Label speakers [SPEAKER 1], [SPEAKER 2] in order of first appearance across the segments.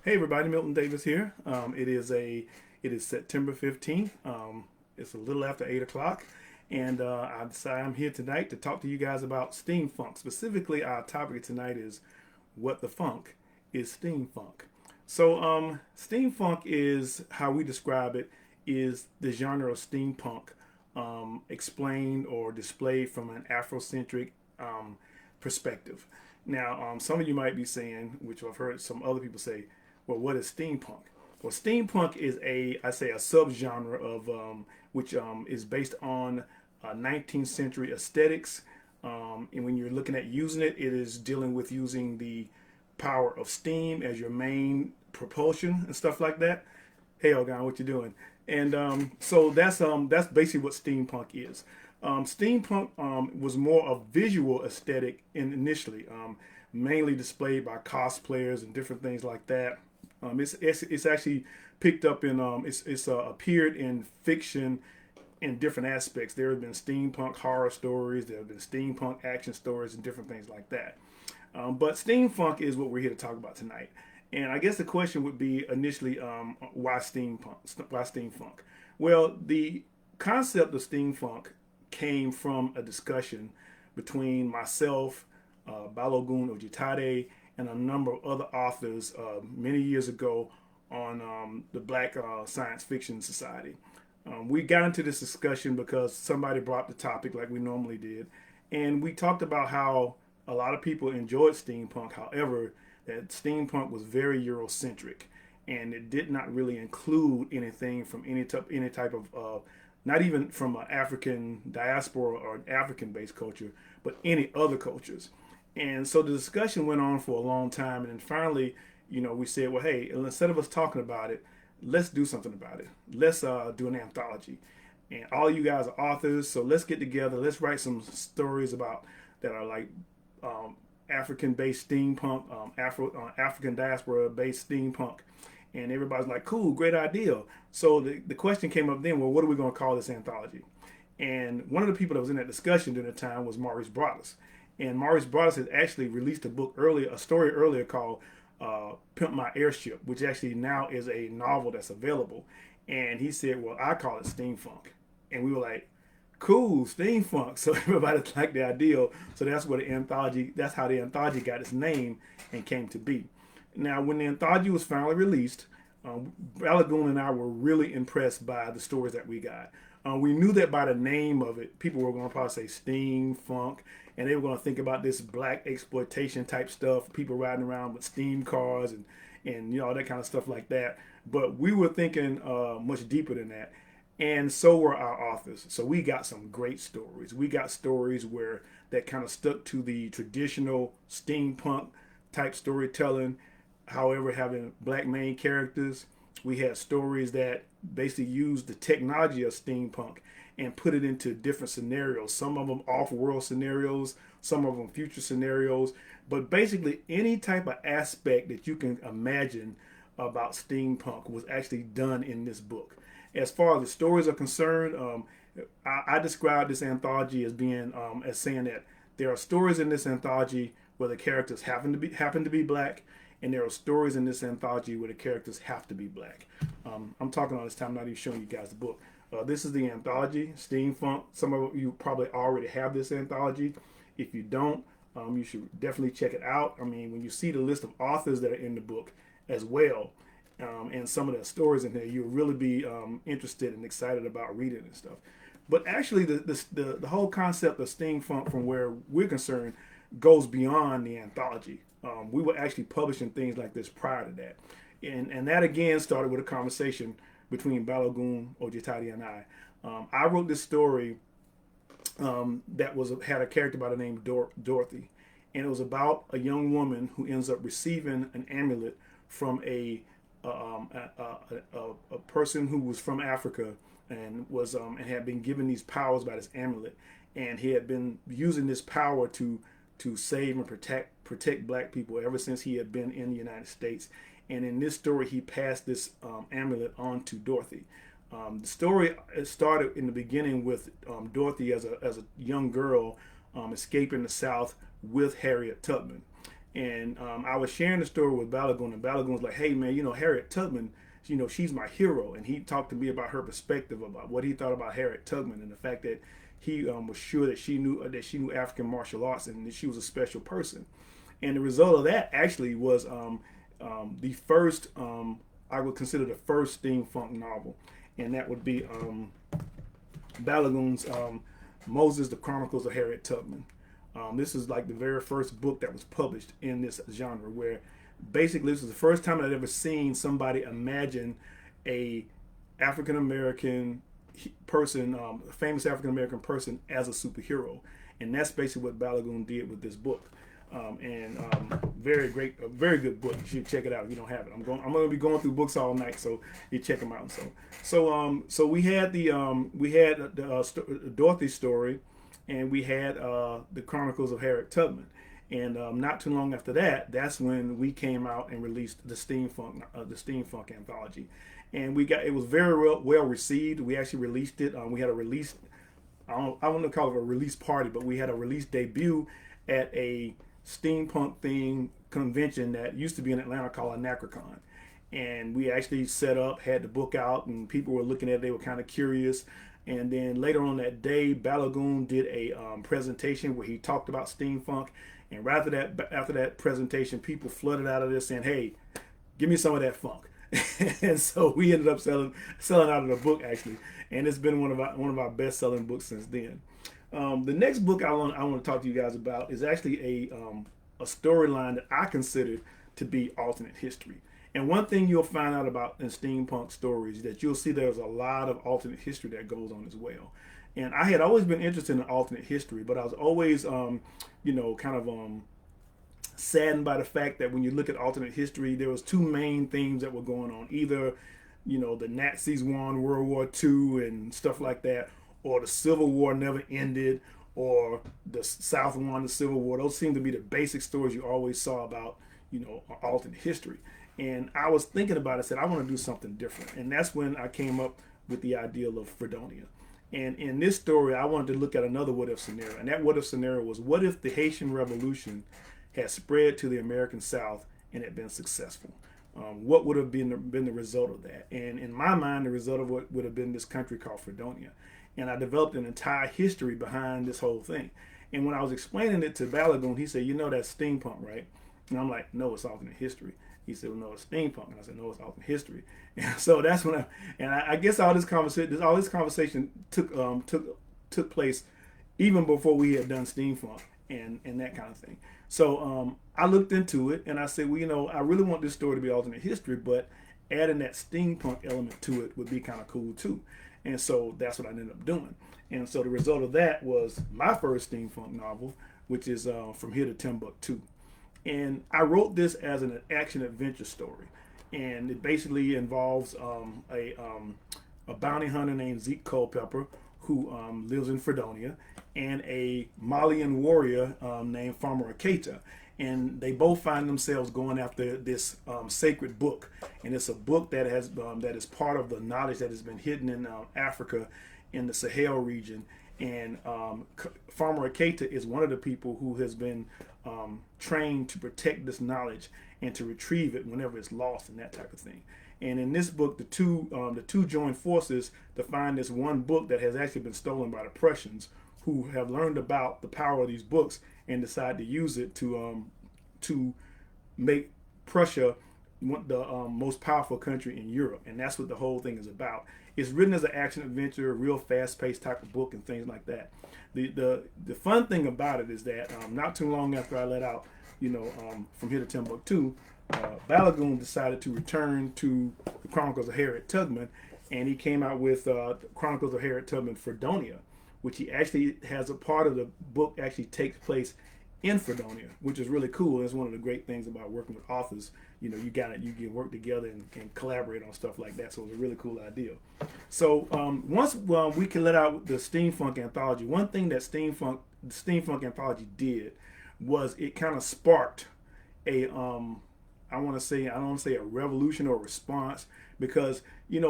[SPEAKER 1] Hey everybody, Milton Davis here. It is September 15th. It's a little after 8 o'clock, and I decided I'm here tonight to talk to you guys about steampunk. Specifically, our topic tonight is what the funk is steampunk. Steampunk is how we describe it is the genre of steampunk, explained or displayed from an Afrocentric perspective. Now, some of you might be saying, which I've heard some other people say, well, what is steampunk? Well, steampunk is I say, a subgenre of which is based on 19th century aesthetics. And when you're looking at using it, it is dealing with using the power of steam as your main propulsion and stuff like that. Hey, Elgon, what you doing? And so that's basically what steampunk is. Steampunk was more a visual aesthetic initially, mainly displayed by cosplayers and different things like that. It's actually picked up in it's appeared in fiction in different aspects. There have been steampunk horror stories, there have been steampunk action stories, and different things like that. But steampunk is what we're here to talk about tonight. And I guess the question would be initially, why steampunk? Why steampunk? Well, the concept of steampunk came from a discussion between myself, Balogun Ojitade, and a number of other authors many years ago on the Black Science Fiction Society. We got into this discussion because somebody brought the topic like we normally did, and we talked about how a lot of people enjoyed steampunk. However, that steampunk was very Eurocentric, and it did not really include anything from any type of not even from an African diaspora or African-based culture, but any other cultures. And so the discussion went on for a long time, and then finally, we said, well, hey, instead of us talking about it, let's do something about it. Let's do an anthology. And all you guys are authors, so let's get together. Let's write some stories about that are like African-based steampunk, African diaspora-based steampunk. And everybody's like, cool, great idea. So the question came up then, well, what are we going to call this anthology? And one of the people that was in that discussion during the time was Maurice Broadus. And Maurice Broadus had actually released a story earlier called Pimp My Airship, which actually now is a novel that's available. And he said, well, I call it steampunk. And we were like, cool, steampunk. So everybody liked the idea. So that's how the anthology got its name and came to be. Now, when the anthology was finally released, Balagoon and I were really impressed by the stories that we got. We knew that by the name of it, people were going to probably say steam, funk, and they were going to think about this black exploitation type stuff, people riding around with steam cars and all that kind of stuff like that. But we were thinking much deeper than that. And so were our authors. So we got some great stories. We got stories where that kind of stuck to the traditional steampunk type storytelling. However, having black main characters, we had stories that basically used the technology of steampunk and put it into different scenarios. Some of them off-world scenarios, some of them future scenarios, but basically any type of aspect that you can imagine about steampunk was actually done in this book. As far as the stories are concerned, I describe this anthology as being as saying that there are stories in this anthology where the characters happen to be black, and there are stories in this anthology where the characters have to be black. I'm talking all this time, not even showing you guys the book. This is the anthology, Steamfunk. Some of you probably already have this anthology. If you don't, you should definitely check it out. I mean, when you see the list of authors that are in the book as well, and some of the stories in there, you'll really be interested and excited about reading and stuff. But actually, the whole concept of steampunk, from where we're concerned, goes beyond the anthology. We were actually publishing things like this prior to that. And that again started with a conversation between Balogun Ojitadi and I. I wrote this story that had a character by the name Dorothy. And it was about a young woman who ends up receiving an amulet from a person who was from Africa and had been given these powers by this amulet. And he had been using this power to save and protect black people ever since he had been in the United States. And in this story, he passed this amulet on to Dorothy. The story started in the beginning with Dorothy as a young girl escaping the South with Harriet Tubman. And I was sharing the story with Balagoon, and Balagoon was like, "Hey man, Harriet Tubman, she's my hero." And he talked to me about her perspective about what he thought about Harriet Tubman and the fact that he was sure that she knew African martial arts and that she was a special person. And the result of that actually was the first, I would consider the first steampunk novel, and that would be Balagoon's Moses, the Chronicles of Harriet Tubman. This is like the very first book that was published in this genre, where basically this is the first time I'd ever seen somebody imagine a African American person, a famous African American person, as a superhero, and that's basically what Balagoon did with this book. And very great, a very good book. You should check it out if you don't have it. I'm going to be going through books all night, so you check them out. So we had the Dorothy story, and we had the Chronicles of Harriet Tubman. And not too long after that, that's when we came out and released the Steamfunk Anthology, and it was very well received. We actually released it. We had a release. I don't want to call it a release party, but we had a release debut at a steampunk themed convention that used to be in Atlanta called Anacrocon. And we actually set up, had the book out, and people were looking at it. They were kind of curious. And then later on that day, Balagoon did a presentation where he talked about steampunk. And after that presentation, people flooded out of there saying, "Hey, give me some of that funk." And so we ended up selling out of the book actually, and it's been one of our best selling books since then. The next book I want to talk to you guys about is actually a storyline that I consider to be alternate history. And one thing you'll find out about in steampunk stories is that you'll see there's a lot of alternate history that goes on as well. And I had always been interested in alternate history, but I was always, saddened by the fact that when you look at alternate history, there was two main themes that were going on. Either, the Nazis won World War II and stuff like that, or the Civil War never ended, or the South won the Civil War. Those seem to be the basic stories you always saw about, alternate history. And I was thinking about it, I said, I want to do something different. And that's when I came up with the idea of Fredonia. And in this story, I wanted to look at another what-if scenario. And that what-if scenario was, what if the Haitian Revolution had spread to the American South and had been successful? What would have been the result of that? And in my mind, the result of what would have been this country called Fredonia. And I developed an entire history behind this whole thing. And when I was explaining it to Balagoon, he said, that's steampunk, right? And I'm like, no, it's alternate history. He said, well, no, it's steampunk. And I said, no, it's alternate history. And so that's when I guess all this conversation took place even before we had done steampunk and that kind of thing. So I looked into it and I said, well, I really want this story to be alternate history, but adding that steampunk element to it would be kind of cool too. And so that's what I ended up doing. And so the result of that was my first steampunk novel, which is From Here to Timbuktu. And I wrote this as an action adventure story, and it basically involves a bounty hunter named Zeke Culpepper who lives in Fredonia, and a Malian warrior named Farmer Aketa. And they both find themselves going after this sacred book, and it's a book that has that is part of the knowledge that has been hidden in Africa, in the Sahel region. And Farmer Aketa is one of the people who has been trained to protect this knowledge and to retrieve it whenever it's lost and that type of thing. And in this book, the two join forces to find this one book that has actually been stolen by the Prussians, who have learned about the power of these books and decide to use it to make Prussia the most powerful country in Europe. And that's what the whole thing is about. It's written as an action adventure, a real fast-paced type of book and things like that. The fun thing about it is that not too long after I let out, From Here to Timbuktu, Balagoon decided to return to the Chronicles of Harriet Tubman, and he came out with Chronicles of Harriet Tubman Fredonia, which he actually has a part of the book actually takes place in Fredonia, which is really cool. That's one of the great things about working with authors. You can work together and collaborate on stuff like that. So it was a really cool idea. So once we can let out the Steamfunk Anthology, one thing that the Steamfunk Anthology did was it kind of sparked a I don't want to say a revolution or a response, because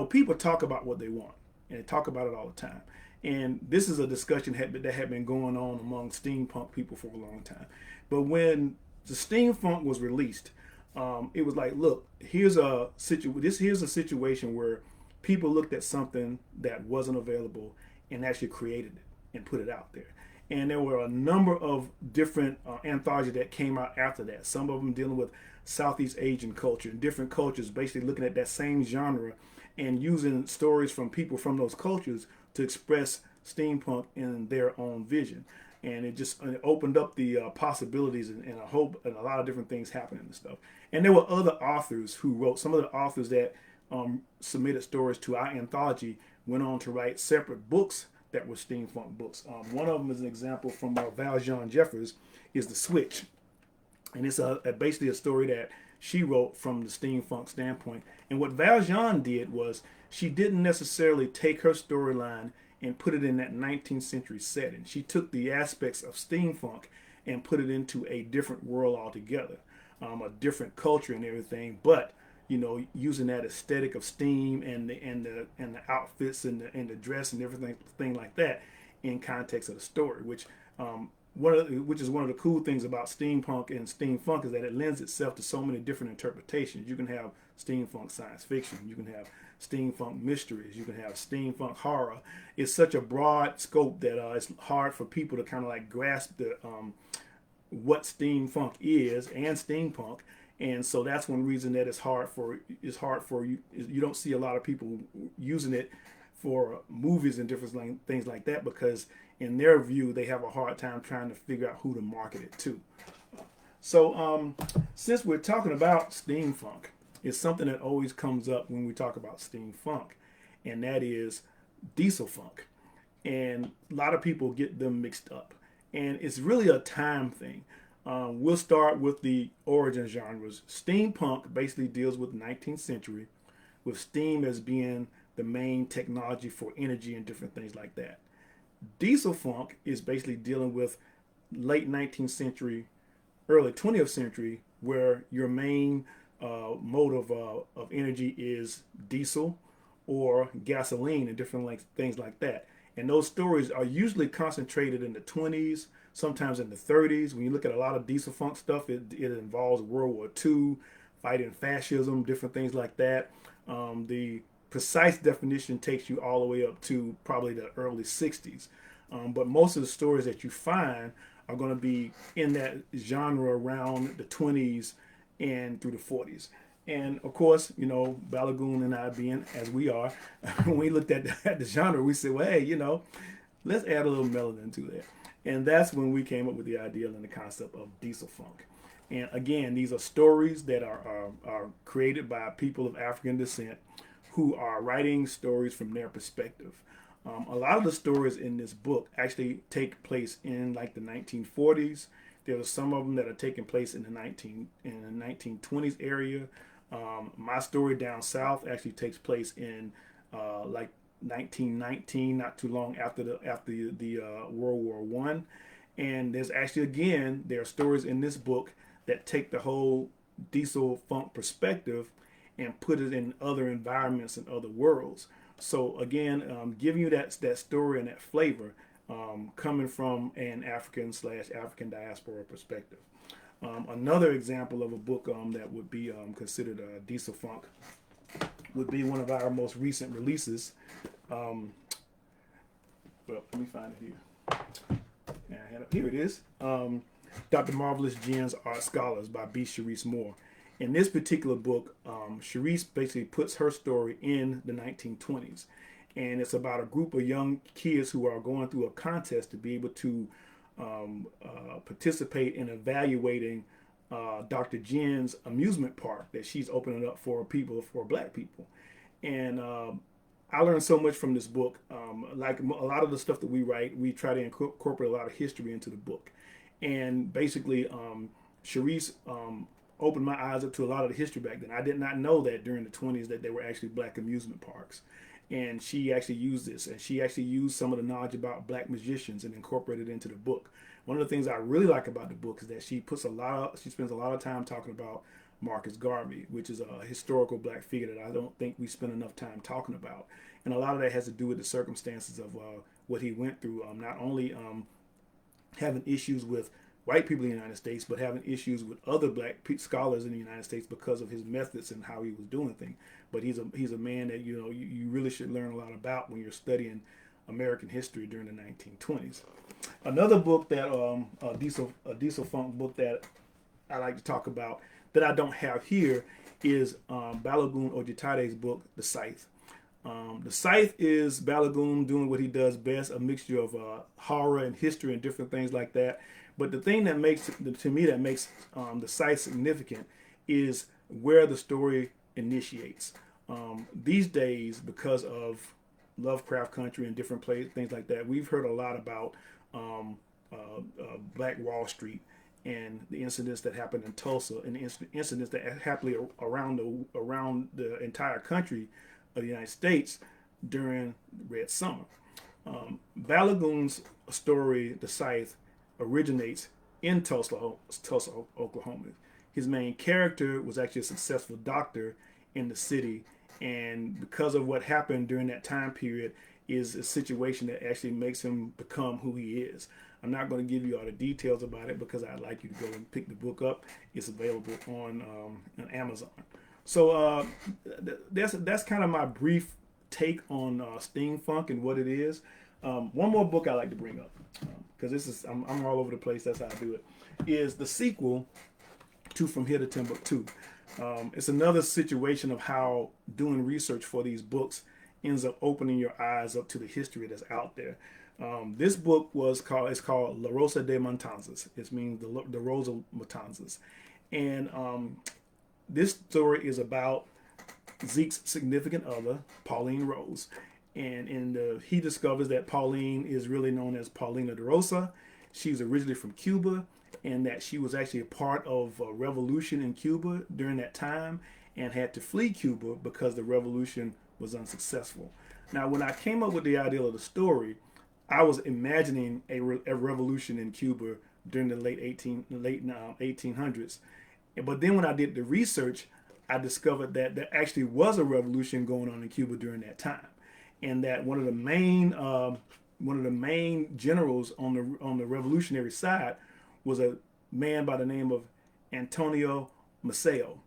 [SPEAKER 1] people talk about what they want and they talk about it all the time. And this is a discussion that had been going on among steampunk people for a long time. But when the steampunk was released, it was like, look, here's a situation where people looked at something that wasn't available and actually created it and put it out there. And there were a number of different anthologies that came out after that. Some of them dealing with Southeast Asian culture and different cultures, basically looking at that same genre and using stories from people from those cultures to express steampunk in their own vision. And it opened up the possibilities, and a lot of different things happening and stuff. And there were other authors who wrote. Some of the authors that submitted stories to our anthology went on to write separate books that were steampunk books. One of them is an example from Valjean Jeffers, is The Switch. And it's basically a story that she wrote from the steampunk standpoint. And what Valjean did was she didn't necessarily take her storyline and put it in that 19th century setting. She took the aspects of steampunk and put it into a different world altogether, a different culture and everything, but using that aesthetic of steam and the outfits and the dress and everything like that in context of the story, which is one of the cool things about steampunk and steamfunk, is that it lends itself to so many different interpretations. You can have steampunk science fiction, you can have steampunk mysteries, you can have steampunk horror. It's such a broad scope that it's hard for people to kind of like grasp the what steampunk is and steampunk. And so that's one reason that it's hard for you. You don't see a lot of people using it for movies and different things like that, because in their view they have a hard time trying to figure out who to market it to. So since we're talking about steampunk, it's something that always comes up when we talk about steampunk, and that is dieselfunk. And a lot of people get them mixed up, and it's really a time thing. We'll start with the origin genres. Steampunk basically deals with the 19th century, with steam as being the main technology for energy and different things like that. Dieselfunk is basically dealing with late 19th century, early 20th century, where your main mode of energy is diesel or gasoline and different things like that. And those stories are usually concentrated in the 20s, sometimes in the 30s. When you look at a lot of dieselfunk stuff, it involves World War II, fighting fascism, different things like that. The precise definition takes you all the way up to probably the early 60s. But most of the stories that you find are going to be in that genre around the 20s and through the 40s. And of course, Balagoon and I, being as we are, when we looked at the genre, we said, well, hey, let's add a little melanin to that. And that's when we came up with the idea and the concept of dieselfunk. And again, these are stories that are created by people of African descent who are writing stories from their perspective. A lot of the stories in this book actually take place in like the 1940s. There are some of them that are taking place in the 1920s area. My story down south actually takes place in like 1919, not too long after the World War One. And there are stories in this book that take the whole diesel funk perspective and put it in other environments and other worlds. So again, giving you that story and that flavor, coming from an African diaspora perspective. Another example of a book that would be considered diesel funk would be one of our most recent releases. Well, let me find it here. Here it is. Dr. Marvelous Jen's Art Scholars by B. Sharice Moore. In this particular book, Sharice basically puts her story in the 1920s. And it's about a group of young kids who are going through a contest to be able to participate in evaluating Dr. Jen's amusement park that she's opening up for black people. And I learned so much from this book. Like a lot of the stuff that we write, we try to incorporate a lot of history into the book. And basically, Sharice opened my eyes up to a lot of the history back then. I did not know that during the 20s that there were actually black amusement parks. And she actually used this, and she actually used some of the knowledge about black magicians and incorporated it into the book. One of the things I really like about the book is that she spends a lot of time talking about Marcus Garvey, which is a historical black figure that I don't think we spend enough time talking about. And a lot of that has to do with the circumstances of what he went through, not only having issues with white people in the United States, but having issues with other black scholars in the United States because of his methods and how he was doing things. But he's a man that you really should learn a lot about when you're studying American history during the 1920s. Another book that a Dieselfunk book that I like to talk about that I don't have here is Balogun Ojitade's book, The Scythe. The Scythe is Balogun doing what he does best, a mixture of horror and history and different things like that. But the thing that makes, to me, that makes The Scythe significant is where the story initiates. These days, because of Lovecraft Country and different things like that, we've heard a lot about Black Wall Street and the incidents that happened in Tulsa and the incidents that happened around the entire country of the United States during Red Summer. Balogun's story, The Scythe, originates in Tulsa, Oklahoma. His main character was actually a successful doctor in the city, and because of what happened during that time period is a situation that actually makes him become who he is. I'm not going to give you all the details about it because I'd like you to go and pick the book up. It's available on Amazon. So that's kind of my brief take on steampunk and what it is. One more book I like to bring up because I'm all over the place. That's how I do it. Is the sequel to From Here to Timbuktu. It's another situation of how doing research for these books ends up opening your eyes up to the history that's out there. This book is called La Rosa de Matanzas. It means the Rose of Matanzas. And this story is about Zeke's significant other, Pauline Rose. And he discovers that Pauline is really known as Paulina de Rosa. She's originally from Cuba, and that she was actually a part of a revolution in Cuba during that time and had to flee Cuba because the revolution was unsuccessful. Now, when I came up with the idea of the story, I was imagining a revolution in Cuba during the late 1800s. But then when I did the research, I discovered that there actually was a revolution going on in Cuba during that time, and that one of the main generals on the revolutionary side was a man by the name of Antonio Maceo.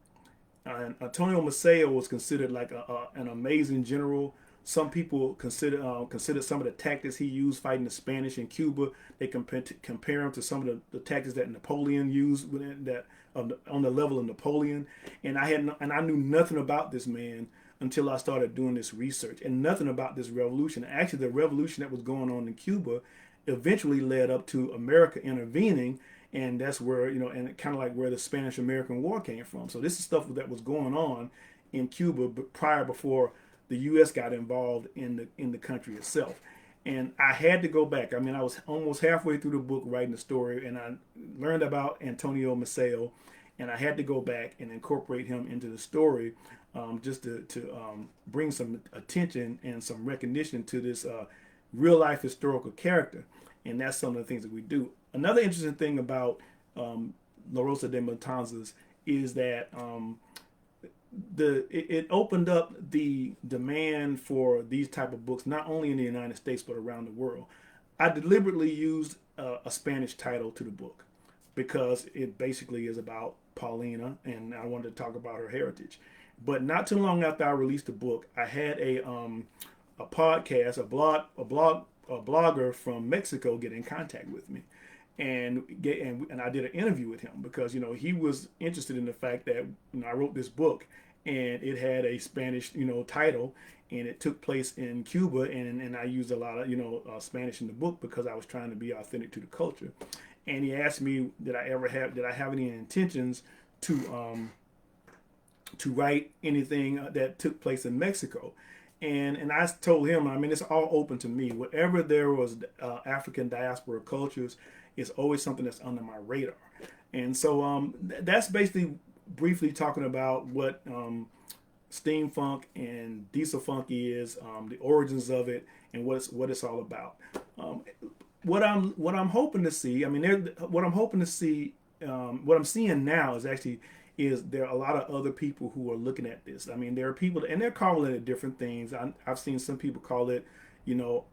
[SPEAKER 1] Antonio Maceo was considered like an amazing general. Some people consider some of the tactics he used fighting the Spanish in Cuba. They compare him to some of the tactics that Napoleon used on the level of Napoleon. And I knew nothing about this man until I started doing this research, and nothing about this revolution. Actually, the revolution that was going on in Cuba eventually led up to America intervening, and that's where, and kind of like where the Spanish-American War came from. So this is stuff that was going on in Cuba before the U.S. got involved in the country itself. And I had to go back. I mean, I was almost halfway through the book writing the story, and I learned about Antonio Maceo, and I had to go back and incorporate him into the story, just to bring some attention and some recognition to this real life historical character. And that's some of the things that we do. Another interesting thing about La Rosa de Matanzas is that it opened up the demand for these type of books, not only in the United States, but around the world. I deliberately used a Spanish title to the book because it basically is about Paulina, and I wanted to talk about her heritage. But not too long after I released the book, I had a podcast, a blogger from Mexico get in contact with me, and I did an interview with him because he was interested in the fact that I wrote this book and it had a Spanish title, and it took place in Cuba, and I used a lot of Spanish in the book because I was trying to be authentic to the culture. And he asked me, did I have any intentions to write anything that took place in Mexico? And I told him, I mean, it's all open to me. Whatever there was African diaspora cultures, it's always something that's under my radar. And so that's basically briefly talking about what steampunk and dieselfunk is, the origins of it, and what it's all about. What I'm hoping to see, I mean, what I'm seeing now is there are a lot of other people who are looking at this. I mean, there are people, and they're calling it different things. I've seen some people call it,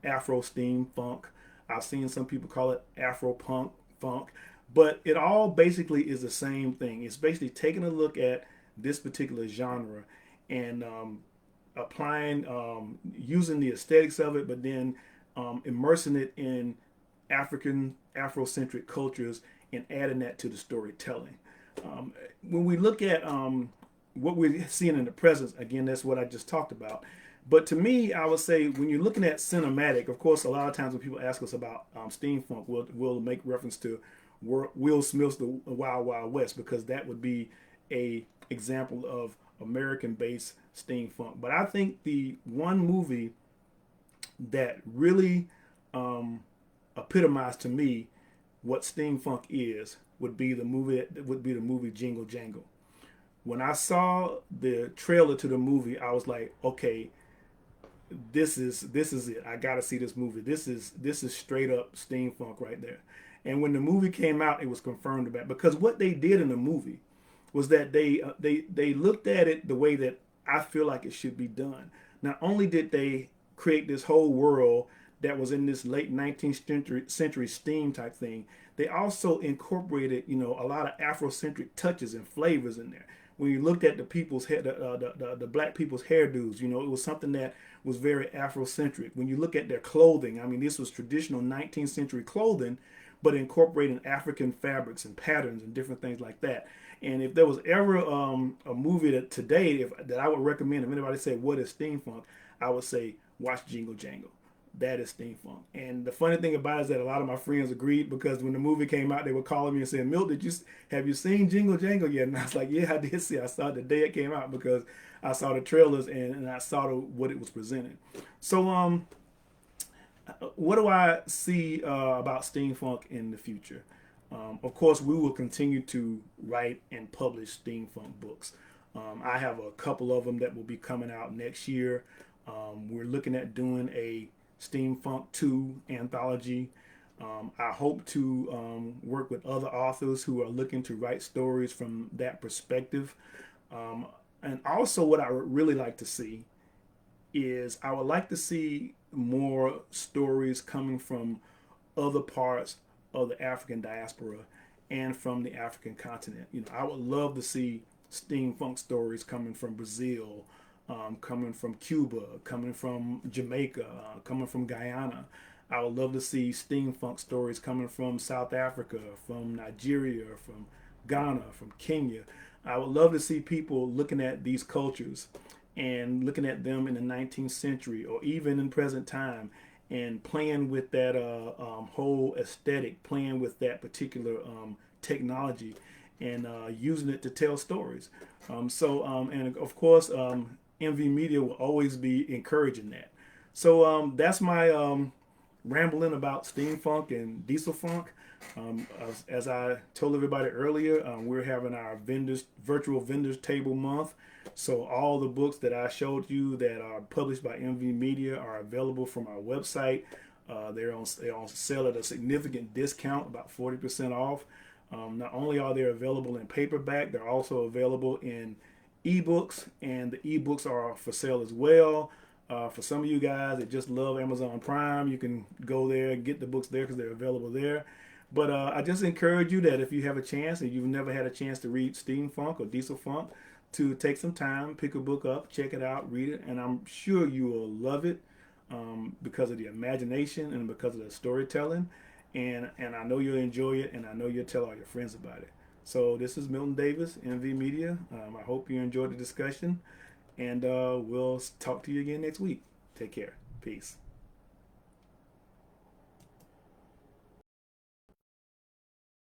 [SPEAKER 1] Afro steampunk. I've seen some people call it Afro funk. But it all basically is the same thing. It's basically taking a look at this particular genre and applying, using the aesthetics of it, but then immersing it in Afrocentric cultures and adding that to the storytelling. When we look at what we're seeing in the present, again, that's what I just talked about. But to me, I would say when you're looking at cinematic, of course, a lot of times when people ask us about steampunk, we'll make reference to Will Smith's The Wild Wild West, because that would be a example of American-based steampunk. But I think the one movie that really epitomized to me what steampunk is would be the movie Jingle Jangle. When I saw the trailer to the movie, I was like, okay, this is it. I gotta see this movie. This is straight up steampunk right there. And when the movie came out, it was confirmed about, because what they did in the movie was that they looked at it the way that I feel like it should be done. Not only did they create this whole world that was in this late 19th century steam type thing, they also incorporated, a lot of Afrocentric touches and flavors in there. When you looked at the people's hair, the black people's hairdos, it was something that was very Afrocentric. When you look at their clothing, I mean, this was traditional 19th century clothing, but incorporating African fabrics and patterns and different things like that. And if there was ever a movie that I would recommend, if anybody said what is steampunk, I would say watch Jingle Jangle. That is steampunk. And the funny thing about it is that a lot of my friends agreed, because when the movie came out, they were calling me and saying, "Milt, have you seen Jingle Jangle yet?" And I was like, "Yeah, I did see it. I saw it the day it came out, because I saw the trailers and I saw what it was presenting." So what do I see about steampunk in the future? Of course, we will continue to write and publish steampunk books. I have a couple of them that will be coming out next year. We're looking at doing a Steamfunk 2 anthology. I hope to work with other authors who are looking to write stories from that perspective. And also, what I would really like to see is I would like to see more stories coming from other parts of the African diaspora and from the African continent. I would love to see steampunk stories coming from Brazil, coming from Cuba, coming from Jamaica, coming from Guyana. I would love to see steampunk stories coming from South Africa, from Nigeria, from Ghana, from Kenya. I would love to see people looking at these cultures and looking at them in the 19th century or even in present time, and playing with that whole aesthetic, playing with that particular technology, and using it to tell stories. And of course, MV Media will always be encouraging that. So that's my rambling about Steamfunk and Dieselfunk. As I told everybody earlier, we're having our virtual vendors table month. So all the books that I showed you that are published by MV Media are available from our website. They're on sale at a significant discount, about 40% off. Not only are they available in paperback, they're also available in ebooks, and the ebooks are for sale as well. For some of you guys that just love Amazon Prime, you can go there and get the books there because they're available there. But I just encourage you that if you have a chance and you've never had a chance to read Steamfunk or Dieselfunk, to take some time, pick a book up, check it out, read it, and I'm sure you will love it because of the imagination and because of the storytelling. And I know you'll enjoy it, and I know you'll tell all your friends about it. So this is Milton Davis, MV Media. I hope you enjoyed the discussion, and we'll talk to you again next week. Take care. Peace.